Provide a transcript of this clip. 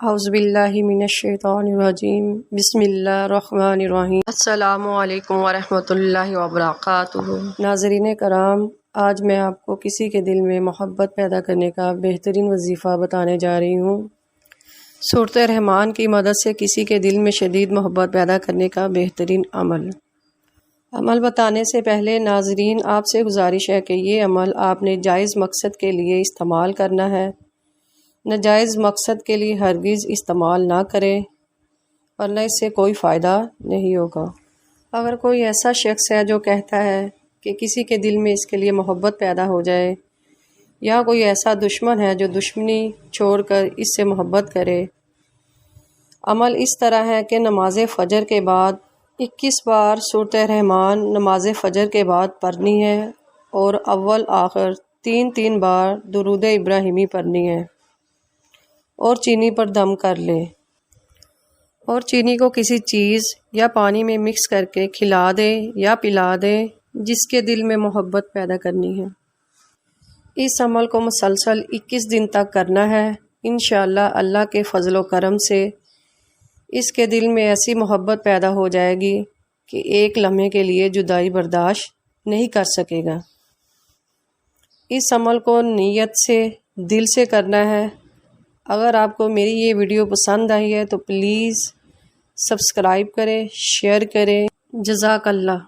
اعوذ باللہ من الشیطان الرجیم بسم اللہ الرحمن الرحیم السلام علیکم ورحمۃ اللہ وبرکاتہ۔ ناظرین کرام، آج میں آپ کو کسی کے دل میں محبت پیدا کرنے کا بہترین وظیفہ بتانے جا رہی ہوں۔ سورۃ رحمان کی مدد سے کسی کے دل میں شدید محبت پیدا کرنے کا بہترین عمل بتانے سے پہلے ناظرین آپ سے گزارش ہے کہ یہ عمل آپ نے جائز مقصد کے لیے استعمال کرنا ہے، ناجائز مقصد کے لیے ہرگز استعمال نہ کریں، ورنہ اس سے کوئی فائدہ نہیں ہوگا۔ اگر کوئی ایسا شخص ہے جو کہتا ہے کہ کسی کے دل میں اس کے لیے محبت پیدا ہو جائے، یا کوئی ایسا دشمن ہے جو دشمنی چھوڑ کر اس سے محبت کرے، عمل اس طرح ہے کہ نماز فجر کے بعد 21 بار سورۃ رحمان نماز فجر کے بعد پڑھنی ہے، اور اول آخر 3 بار درود ابراہیمی پڑھنی ہے، اور چینی پر دم کر لے، اور چینی کو کسی چیز یا پانی میں مکس کر کے کھلا دے یا پلا دے جس کے دل میں محبت پیدا کرنی ہے۔ اس عمل کو مسلسل 21 دن تک کرنا ہے۔ انشاءاللہ اللہ کے فضل و کرم سے اس کے دل میں ایسی محبت پیدا ہو جائے گی کہ ایک لمحے کے لیے جدائی برداشت نہیں کر سکے گا۔ اس عمل کو نیت سے دل سے کرنا ہے۔ اگر آپ کو میری یہ ویڈیو پسند آئی ہے تو پلیز سبسکرائب کریں، شیئر کریں۔ جزاک اللہ۔